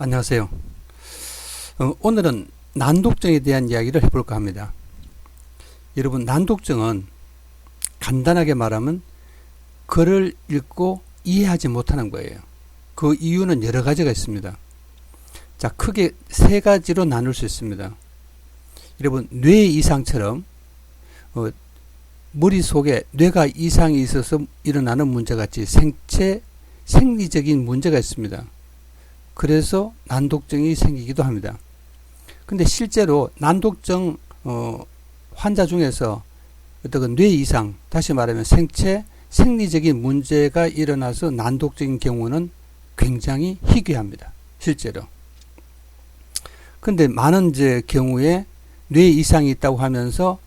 안녕하세요. 오늘은 난독증에 대한 이야기를 해볼까 합니다. 여러분, 난독증은 간단하게 말하면 글을 읽고 이해하지 못하는 거예요. 그 이유는 여러 가지가 있습니다. 자, 크게 세 가지로 나눌 수 있습니다. 여러분, 뇌 이상처럼 머릿속에 뇌가 이상이 있어서 일어나는 문제같이 생리적인 문제가 있습니다. 그래서 난독증이 생기기도 합니다. 근데 실제로 난독증 환자 중에서 어떤 뇌 이상, 다시 말하면 생리적인 문제가 일어나서 난독적인 경우는 굉장히 희귀합니다. 실제로. 근데 많은 경우에 뇌 이상이 있다고 하면서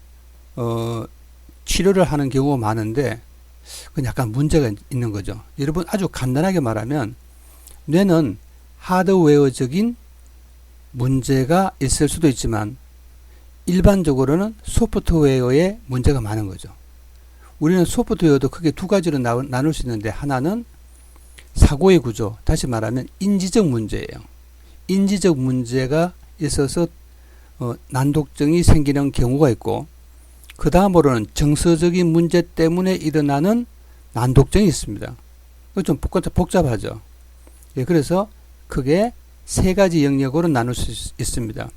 치료를 하는 경우가 많은데 그건 약간 문제가 있는 거죠. 여러분, 아주 간단하게 말하면 뇌는 하드웨어적인 문제가 있을 수도 있지만 일반적으로는 소프트웨어에 문제가 많은 거죠. 우리는 소프트웨어도 크게 두 가지로 나눌 수 있는데, 하나는 사고의 구조, 다시 말하면 인지적 문제예요. 인지적 문제가 있어서 난독증이 생기는 경우가 있고, 그 다음으로는 정서적인 문제 때문에 일어나는 난독증이 있습니다. 이거 좀 복잡하죠. 예, 그래서 크게 세 가지 영역으로 나눌 수 있습니다.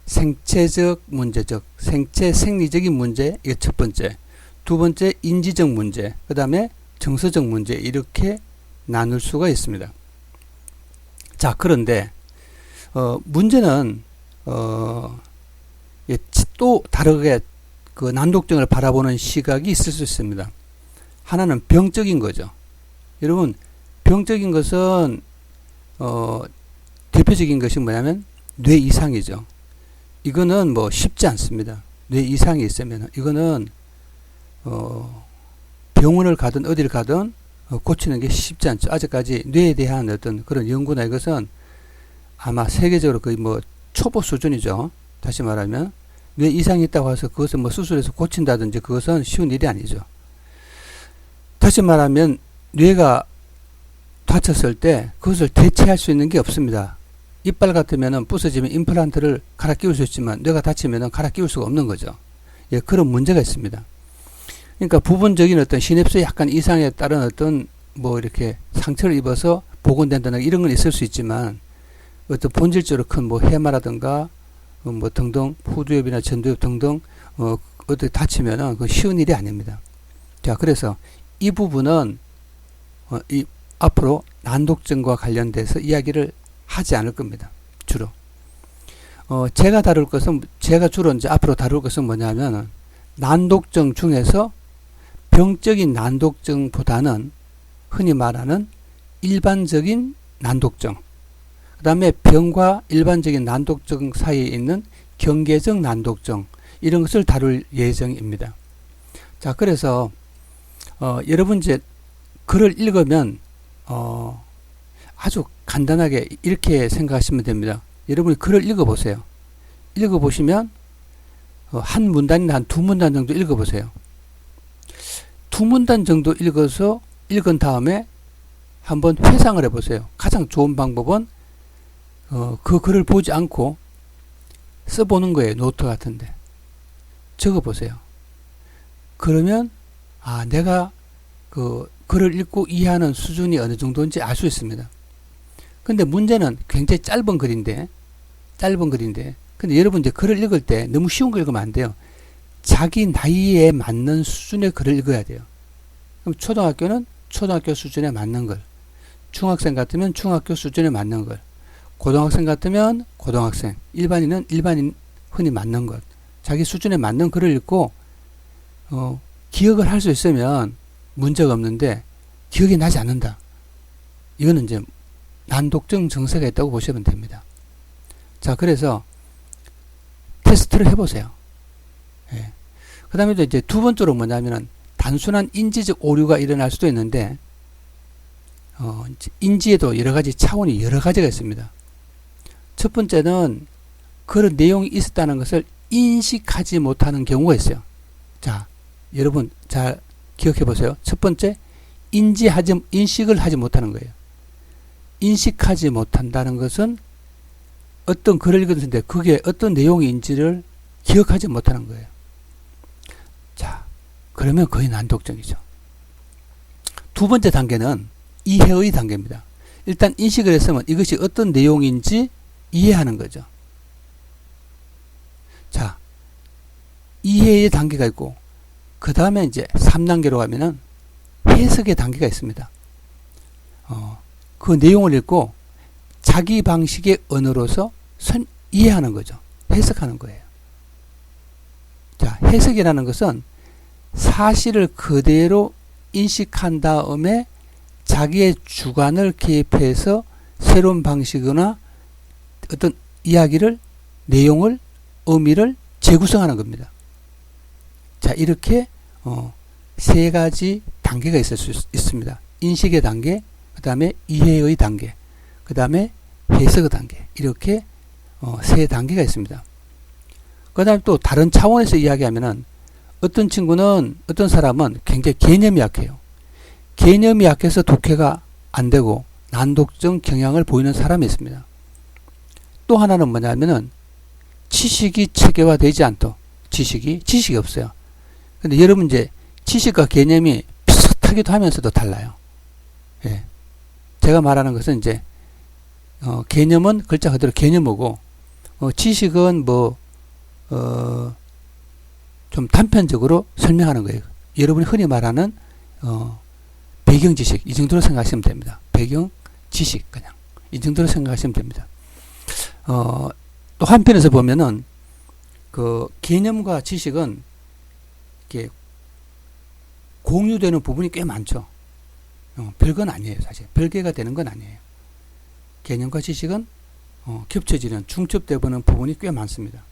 생체적 문제적, 생리적인 문제, 이게 첫 번째. 두 번째, 인지적 문제, 그 다음에 정서적 문제, 이렇게 나눌 수가 있습니다. 자, 그런데 문제는 또 다르게 그 난독증을 바라보는 시각이 있을 수 있습니다. 하나는 병적인 거죠. 여러분, 병적인 것은 대표적인 것이 뭐냐면 뇌 이상이죠. 이거는 뭐 쉽지 않습니다. 뇌 이상이 있으면 이거는 병원을 가든 어디를 가든 고치는 게 쉽지 않죠. 아직까지 뇌에 대한 어떤 그런 연구나 이것은 아마 세계적으로 거의 뭐 초보 수준이죠. 다시 말하면 뇌 이상이 있다고 해서 그것을 뭐 수술해서 고친다든지 그것은 쉬운 일이 아니죠. 다시 말하면 뇌가 다쳤을 때 그것을 대체할 수 있는 게 없습니다. 이빨 같으면 부서지면 임플란트를 갈아 끼울 수 있지만 뇌가 다치면 갈아 끼울 수가 없는 거죠. 예, 그런 문제가 있습니다. 그러니까 부분적인 어떤 시냅스의 약간 이상에 따른 어떤 뭐 이렇게 상처를 입어서 복원된다는 이런 건 있을 수 있지만 어떤 본질적으로 큰 뭐 해마라든가 뭐 등등 후두엽이나 전두엽 등등 어떻게 다치면은 그 쉬운 일이 아닙니다. 자, 그래서 이 부분은 앞으로 난독증과 관련돼서 이야기를 하지 않을 겁니다. 주로. 제가 주로 이제 앞으로 다룰 것은 뭐냐면, 난독증 중에서 병적인 난독증보다는 흔히 말하는 일반적인 난독증, 그 다음에 병과 일반적인 난독증 사이에 있는 경계적 난독증, 이런 것을 다룰 예정입니다. 자, 그래서, 여러분 이제 글을 읽으면, 아주 간단하게 이렇게 생각하시면 됩니다. 여러분이 글을 읽어보세요. 읽어보시면 한 문단이나 한 두 문단 정도 읽어보세요. 두 문단 정도 읽은 다음에 한번 회상을 해보세요. 가장 좋은 방법은 그 글을 보지 않고 써보는 거예요. 노트 같은데. 적어보세요. 그러면 내가 그 글을 읽고 이해하는 수준이 어느 정도인지 알 수 있습니다. 근데 문제는 굉장히 짧은 글인데, 근데 여러분 이제 글을 읽을 때 너무 쉬운 걸 읽으면 안 돼요. 자기 나이에 맞는 수준의 글을 읽어야 돼요. 그럼 초등학교는 초등학교 수준에 맞는 걸, 중학생 같으면 중학교 수준에 맞는 걸, 고등학생 같으면 고등학생, 일반인은 일반인 흔히 맞는 것, 자기 수준에 맞는 글을 읽고 기억을 할 수 있으면 문제가 없는데 기억이 나지 않는다. 이거는 이제 난독증 증세가 있다고 보시면 됩니다. 자, 그래서 테스트를 해보세요. 예. 그 다음에 이제 두 번째로 뭐냐면은 단순한 인지적 오류가 일어날 수도 있는데, 인지에도 여러 가지 차원이 여러 가지가 있습니다. 첫 번째는 그런 내용이 있었다는 것을 인식하지 못하는 경우가 있어요. 자, 여러분 잘 기억해 보세요. 첫 번째, 인식을 하지 못하는 거예요. 인식하지 못한다는 것은 어떤 글을 읽었는데 그게 어떤 내용인지를 기억하지 못하는 거예요. 자, 그러면 거의 난독증이죠. 두 번째 단계는 이해의 단계입니다. 일단 인식을 했으면 이것이 어떤 내용인지 이해하는 거죠. 자, 이해의 단계가 있고 그 다음에 이제 3단계로 가면은 해석의 단계가 있습니다. 그 내용을 읽고 자기 방식의 언어로서 이해하는 거죠. 해석하는 거예요. 자, 해석이라는 것은 사실을 그대로 인식한 다음에 자기의 주관을 개입해서 새로운 방식이나 어떤 이야기를, 내용을, 의미를 재구성하는 겁니다. 자, 이렇게 세 가지 단계가 있을 수 있습니다. 인식의 단계, 그 다음에 이해의 단계, 그 다음에 해석의 단계, 이렇게 세 단계가 있습니다. 그 다음에 또 다른 차원에서 이야기하면은 어떤 친구는, 어떤 사람은 굉장히 개념이 약해요. 개념이 약해서 독해가 안 되고 난독증 경향을 보이는 사람이 있습니다. 또 하나는 뭐냐면은 지식이 체계화되지 않도, 지식이 없어요. 근데 여러분 이제 지식과 개념이 비슷하기도 하면서도 달라요. 예. 제가 말하는 것은 이제 개념은 글자 그대로 개념이고 지식은 좀 단편적으로 설명하는 거예요. 여러분이 흔히 말하는 배경 지식, 이 정도로 생각하시면 됩니다. 배경 지식, 그냥 이 정도로 생각하시면 됩니다. 또 한편에서 보면은 그 개념과 지식은 이렇게 공유되는 부분이 꽤 많죠. 별건 아니에요, 사실. 별개가 되는 건 아니에요. 개념과 지식은 겹쳐지는, 중첩되어 보는 부분이 꽤 많습니다.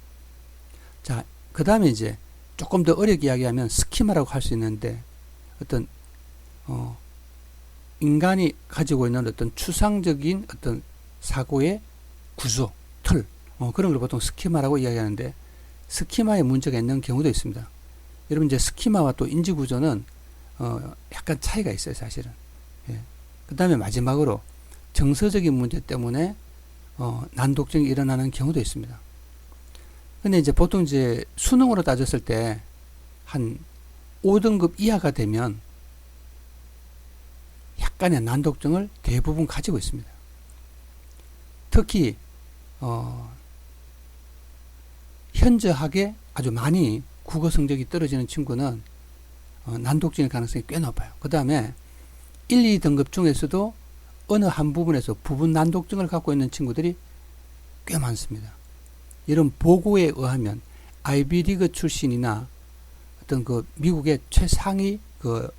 자, 그 다음에 이제 조금 더 어렵게 이야기하면 스키마라고 할 수 있는데 어떤 인간이 가지고 있는 어떤 추상적인 어떤 사고의 구조, 틀, 그런 걸 보통 스키마라고 이야기하는데 스키마에 문제가 있는 경우도 있습니다. 여러분 이제 스키마와 또 인지 구조는 약간 차이가 있어요, 사실은. 예. 그 다음에 마지막으로 정서적인 문제 때문에 난독증이 일어나는 경우도 있습니다. 근데 이제 보통 이제 수능으로 따졌을 때 한 5등급 이하가 되면 약간의 난독증을 대부분 가지고 있습니다. 특히 현저하게 아주 많이 국어 성적이 떨어지는 친구는 난독증일 가능성이 꽤 높아요. 그 다음에 1, 2등급 중에서도 어느 한 부분에서 부분 난독증을 갖고 있는 친구들이 꽤 많습니다. 이런 보고에 의하면 아이비리그 출신이나 어떤 그 미국의 최상위 그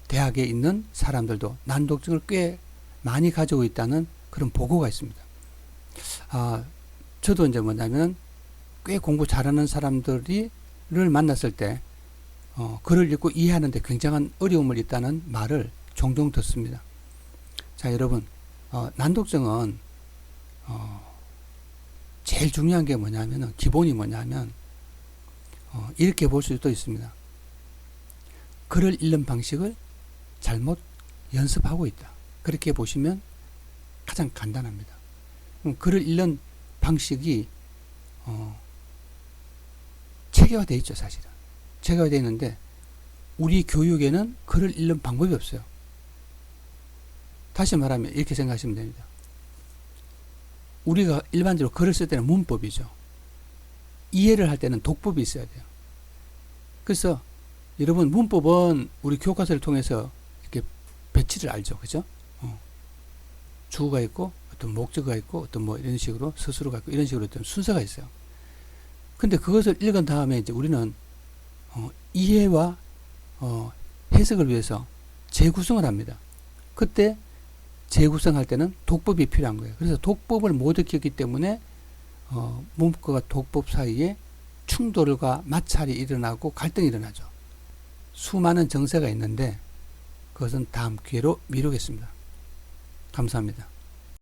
대학에 있는 사람들도 난독증을 꽤 많이 가지고 있다는 그런 보고가 있습니다. 저도 이제 뭐냐면 꽤 공부 잘하는 사람들을 만났을 때 글을 읽고 이해하는데 굉장한 어려움을 있다는 말을 종종 듣습니다. 자, 여러분, 난독증은 제일 중요한 게 뭐냐면, 기본이 뭐냐면 이렇게 볼 수도 있습니다. 글을 읽는 방식을 잘못 연습하고 있다. 그렇게 보시면 가장 간단합니다. 글을 읽는 방식이 체계화되어 있죠, 사실은. 체계화되어 있는데 우리 교육에는 글을 읽는 방법이 없어요. 다시 말하면 이렇게 생각하시면 됩니다. 우리가 일반적으로 글을 쓸 때는 문법이죠. 이해를 할 때는 독법이 있어야 돼요. 그래서 여러분 문법은 우리 교과서를 통해서 이렇게 배치를 알죠. 그죠? 주어가 있고 어떤 목적어가 있고 어떤 뭐 이런 식으로 스스로가 있고 이런 식으로 어떤 순서가 있어요. 근데 그것을 읽은 다음에 이제 우리는 이해와 해석을 위해서 재구성을 합니다. 그때 재구성할 때는 독법이 필요한 거예요. 그래서 독법을 못 익혔기 때문에 문법과 독법 사이에 충돌과 마찰이 일어나고 갈등이 일어나죠. 수많은 정세가 있는데 그것은 다음 기회로 미루겠습니다. 감사합니다.